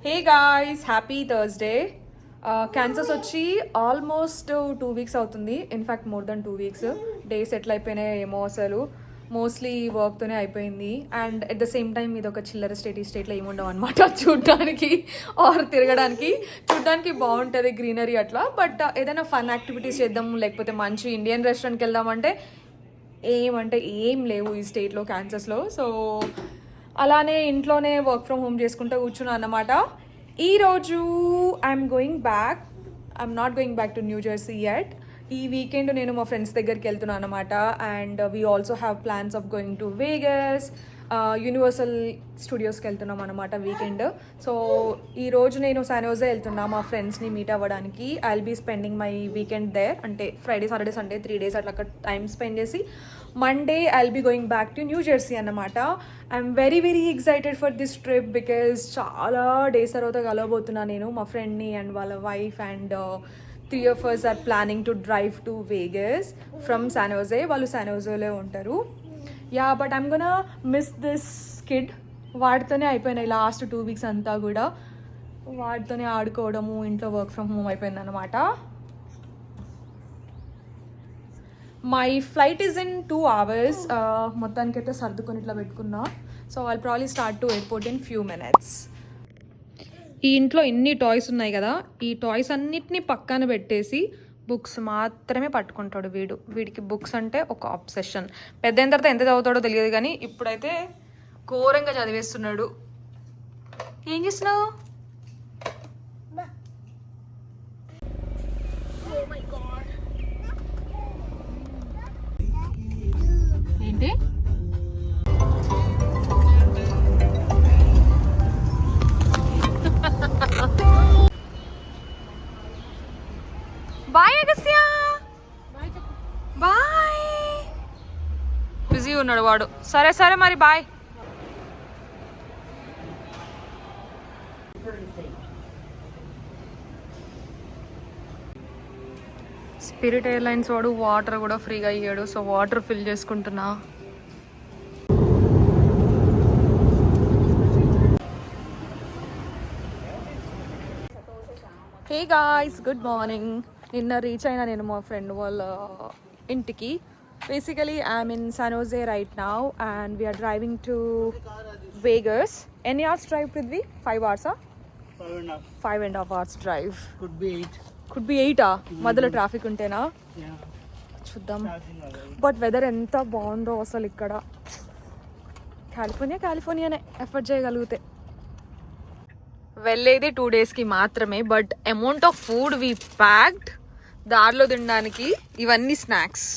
Hey guys, happy Thursday. Cancers వచ్చి almost 2 weeks అవుతుంది. In fact more than 2 weeks. Days ఎట్లా అయిపోయినాయి ఏమో, అసలు మోస్ట్లీ వర్క్తోనే అయిపోయింది. And at the same time ఇది ఒక చిల్లర స్టేట్లో ఏముండవు అనమాట. చూడడానికి ఆర్ తిరగడానికి చూడడానికి బాగుంటుంది, గ్రీనరీ అట్లా. బట్ ఏదైనా ఫన్ యాక్టివిటీస్ చేద్దాం, లేకపోతే మంచి ఇండియన్ రెస్టారెంట్కి వెళ్దామంటే ఏం లేవు ఈ స్టేట్లో, క్యాన్సర్స్లో. సో అలానే ఇంట్లోనే వర్క్ ఫ్రమ్ హోమ్ చేసుకుంటూ కూర్చున్నాను అన్నమాట. ఈరోజు I'm not going back to New Jersey yet. ఈ వీకెండ్ నేను మా ఫ్రెండ్స్ దగ్గరికి వెళ్తున్నాను అనమాట. And we also have plans of going to Vegas, universal స్టూడియోస్కి వెళ్తున్నాం అనమాట వీకెండ్. సో ఈరోజు నేను శాన్ హోజే వెళ్తున్నా మా ఫ్రెండ్స్ని మీట్ అవ్వడానికి. I will be spending my weekend there. అంటే ఫ్రైడే, సాటర్డే, సండే 3 days అట్లా అక్కడ టైం స్పెండ్ చేసి Monday I will be going back to New Jersey అన్నమాట. I'm very excited for this trip because చాలా డేస్ తర్వాత కలవబోతున్నాను నేను మా ఫ్రెండ్ని అండ్ వాళ్ళ wife. And 3 of us are planning to drive to Vegas from San Jose. వాళ్ళు శాన్ హోజేలో ఉంటారు. But I'm gonna miss this kid. వాడితోనే అయిపోయినాయి లాస్ట్ 2 weeks అంతా కూడా. వాడితోనే ఆడుకోవడము, ఇంట్లో వర్క్ ఫ్రమ్ హోమ్ అయిపోయింది అనమాట. My flight is in 2 hours. మొత్తానికైతే సర్దుకొని ఇట్లా పెట్టుకున్నా. So I'll probably start to airport in few minutes. ఈ ఇంట్లో ఎన్ని టాయ్స్ ఉన్నాయి కదా, ఈ టాయ్స్ అన్నిటినీ పక్కన పెట్టేసి బుక్స్ మాత్రమే పట్టుకుంటాడు వీడికి బుక్స్ అంటే ఒక అబ్సెషన్. పెద్ద అయిన తర్వాత ఎంత చదువుతాడో తెలియదు కానీ ఇప్పుడైతే ఘోరంగా చదివేస్తున్నాడు. ఏం చేస్తున్నావు? ఏంటి? Bye Agastya, bye. బిజీ ఉన్నాడు వాడు. సరే మరి బాయ్. స్పిరిట్ ఎయిర్లైన్స్ వాడు వాటర్ కూడా ఫ్రీగా ఇయ్యాడు. సో వాటర్ ఫిల్ చేసుకుంటున్నా. Hey guys, good morning. నిన్న రీచ్ అయినా నేను మా ఫ్రెండ్ వాళ్ళ ఇంటికి. Basically I'm in San Jose right now and we're driving to Vegas. ఎన్ని hours drive Prithvi? 5 hours? 5.5 hours drive. Could be 8. మధ్యలో ట్రాఫిక్ ఉంటేనా? చూద్దాం. బట్ వెదర్ ఎంత బాగుందో అసలు ఇక్కడ. కాలిఫోర్నియానే ఎఫర్ట్ చేయగలిగితే. వెళ్ళేది 2 daysకి మాత్రమే. But amount of food we packed దారిలో తినడానికి. ఇవన్నీ స్నాక్స్.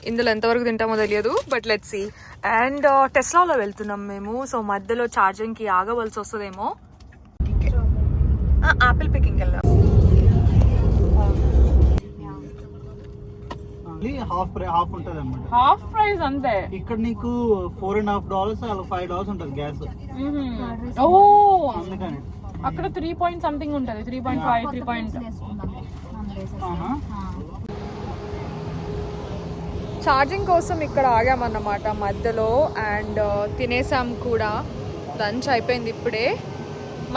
ఇందులో ఎంతవరకు తింటామో తెలియదు, బట్ లెట్స్ సీ. అండ్ టెస్లాలో వెళ్తున్నాం మేము. సో మధ్యలో ఛార్జింగ్కి ఆగవలసి వస్తుందేమో. ఆపిల్ పికింగ్ వెళ్దాం. హాఫ్ ప్రైస్ అంతే. ఇక్కడ నీకు $4.5 అలా $5 ఉంటుంది గ్యాస్. ఓ అక్కడ 3 point something ఉంటుంది. 3.5 3. ఛార్జింగ్ కోసం ఇక్కడ ఆగామన్నమాట మధ్యలో. అండ్ తినేసాం కూడా. లంచ్ అయిపోయింది ఇప్పుడే.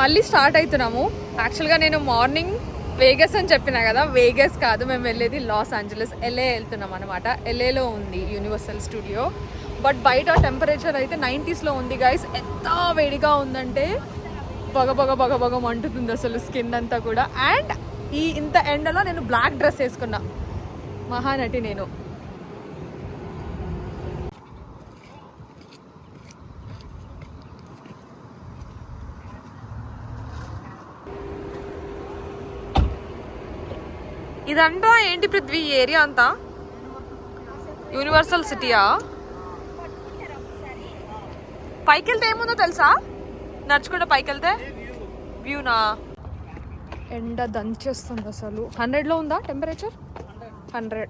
మళ్ళీ స్టార్ట్ అవుతున్నాము. యాక్చువల్గా నేను మార్నింగ్ వేగస్ అని చెప్పినా కదా, వేగస్ కాదు, మేము వెళ్ళేది లాస్ ఏంజలస్, LA వెళ్తున్నాం అనమాట. LAలో ఉంది యూనివర్సల్ స్టూడియో. బట్ బయట టెంపరేచర్ అయితే 90sలో ఉంది గైస్. ఎంత వేడిగా ఉందంటే బగ మంటుతుంది అసలు స్కిన్ అంతా కూడా. అండ్ ఇంత ఎండలో నేను బ్లాక్ డ్రెస్ వేసుకున్నా, మహానటి నేను. ఇదంతా ఏంటి పృథ్వీ? ఏరియా అంతా యూనివర్సల్ సిటీయా? పైకి వెళ్తే ఏముందో తెలుసా? నడుచుకుంటే పైకి వెళ్తే వ్యూనా. ఎండ దంచేస్తుంది అసలు. 100లో ఉందా టెంపరేచర్? 100.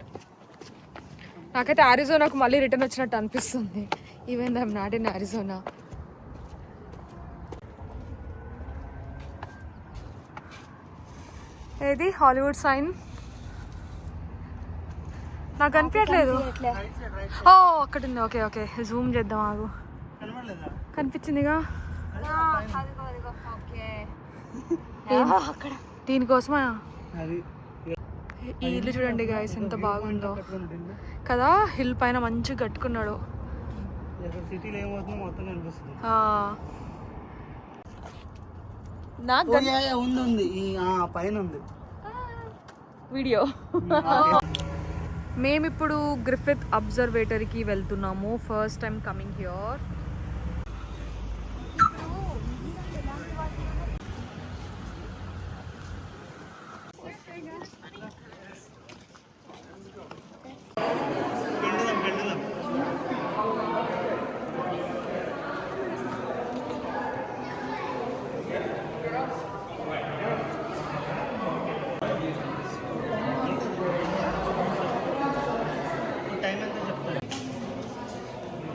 నాకైతే అరిజోనాకు మళ్ళీ రిటర్న్ వచ్చినట్టు అనిపిస్తుంది. Even I'm not in Arizona. ఏది హాలీవుడ్ సైన్? నాకు కనిపించట్లేదు. ఓ అక్కడ ఉంది. ఓకే జూమ్ చేద్దాం. ఆగు. కనిపించిందిగా. దీనికోసమా? అది ఈ ఇల్లు చూడండి గాయస్ ఎంత బాగుందో కదా, హిల్ పైన మంచిగా కట్టుకున్నాడు. సిటీలో ఏమవుతుందో మొత్తం కనిపిస్తుంది. నాకు ఉంది ఈ పైన ఉంది వీడియో. మేమిప్పుడు గ్రిఫిత్ అబ్జర్వేటరీకి వెళ్తున్నాము. First time coming here.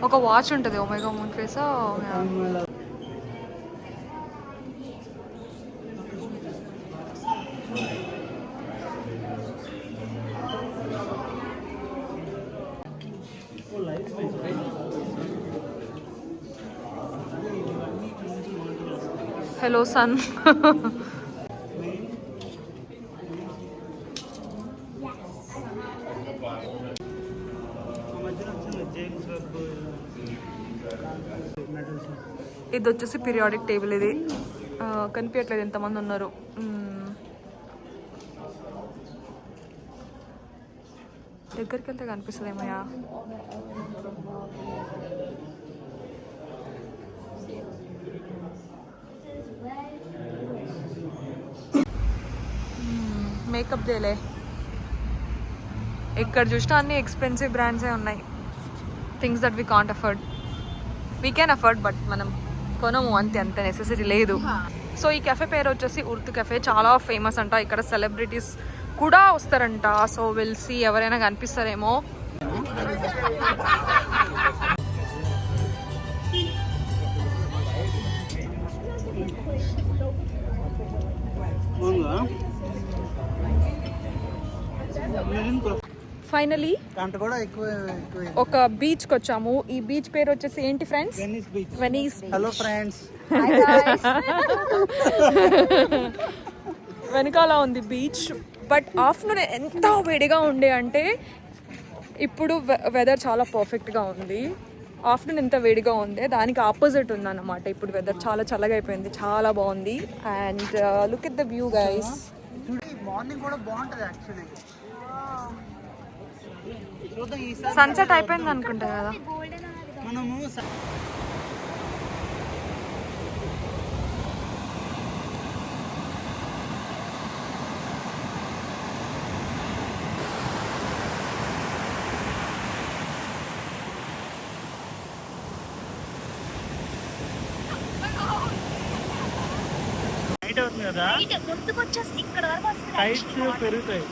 ఒక వాచ్ ఉంటుంది Omega moon phase. Hello sun. ఇది వచ్చేసి పీరియాడిక్ టేబుల్. ఇది కనిపించట్లేదు ఎంతమంది ఉన్నారు. దగ్గరికి వెళ్తే కనిపిస్తుంది ఏమయ్యా. మేకప్ దేలే, ఇక్కడ చూసినా అన్ని ఎక్స్పెన్సివ్ బ్రాండ్సే ఉన్నాయి. Things that we can't afford. We can afford but మనం కొనము, అంత నెసెసరీ లేదు. సో ఈ కెఫే పేరు వచ్చేసి ఉర్తు కెఫే. చాలా ఫేమస్ అంట, ఇక్కడ సెలబ్రిటీస్ కూడా వస్తారంట. సో విల్ సీ, ఎవరైనా కనిపిస్తారేమో. ఫైనలీ ఒక బీచ్కి వచ్చాము. ఈ బీచ్ పేరు వచ్చేసి ఏంటి ఫ్రెండ్స్? వెనీస్. Hello friends. వెనకాల ఉంది బీచ్. బట్ ఆఫ్టర్నూన్ ఎంత వేడిగా ఉండే అంటే, ఇప్పుడు వెదర్ చాలా పర్ఫెక్ట్గా ఉంది. ఆఫ్టర్నూన్ ఎంత వేడిగా ఉంది, దానికి ఆపోజిట్ ఉందన్నమాట. ఇప్పుడు వెదర్ చాలా చల్లగా అయిపోయింది, చాలా బాగుంది. And look at the view guys. Morning కూడా బాగుంటది యాక్చువల్లీ. సన్సెట్ అయిపోయింది అనుకుంటా కదా మనము. నైట్ అవుతుంది కదా, హైట్స్ పెరుగుతాయి.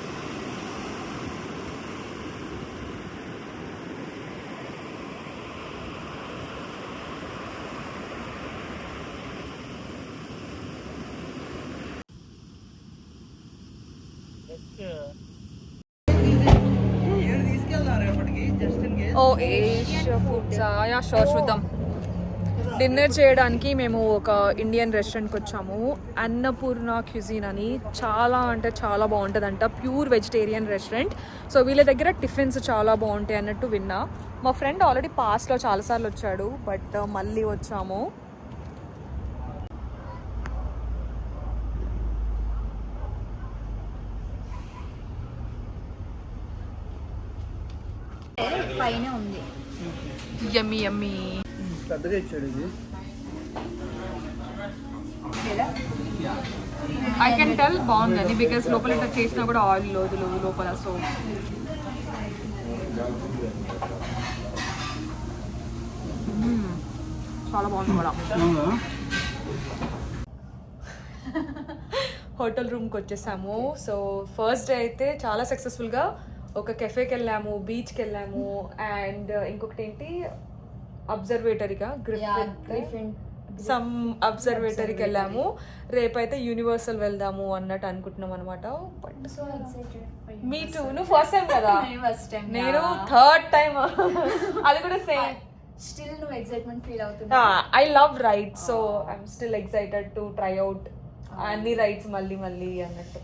ఓ ఏషియా ఫుడ్సా? యా షూర్, చూద్దాం. డిన్నర్ చేయడానికి మేము ఒక ఇండియన్ రెస్టారెంట్కి వచ్చాము. అన్నపూర్ణ క్యూజిన్ అని. చాలా అంటే చాలా బాగుంటుందంట. Pure vegetarian restaurant. సో వీళ్ళ దగ్గర టిఫిన్స్ చాలా బాగుంటాయి అన్నట్టు విన్నా. మా ఫ్రెండ్ ఆల్రెడీ పాస్ట్లో చాలాసార్లు వచ్చాడు, బట్ మళ్ళీ వచ్చాము. పైన ఉంది. యమ్మీ యమ్మీ. పెద్దగా ఇచ్చాడు ఇది. ఐ కెన్ టెల్ బాగుందని, బికాస్ లోపల ఇట్లా చేసినా కూడా ఆయిల్ లోదులు లోపల. సో చాలా బాగుంది కూడా. హోటల్ రూమ్కి వచ్చేసాము. సో ఫస్ట్ డే అయితే చాలా సక్సెస్ఫుల్గా ఒక కెఫేకి వెళ్ళాము, బీచ్కి వెళ్ళాము, అండ్ ఇంకొకటి ఏంటి అబ్జర్వేటరీగా సమ్ అబ్జర్వేటరీకి వెళ్ళాము. రేపైతే యూనివర్సల్ వెళ్దాము అన్నట్టు అనుకుంటున్నాం అనమాట. బట్ మీ టూ, నువ్వు ఫస్ట్ టైం కదా, నేను థర్డ్ టైం. అది కూడా సేమ్. స్టిల్ నువ్వు ఎక్సైట్మెంట్ ఫీల్ అవుతున్నా. I love ride, so I'm still excited to try out అన్ని రైట్స్ మళ్ళీ మళ్ళీ అన్నట్టు.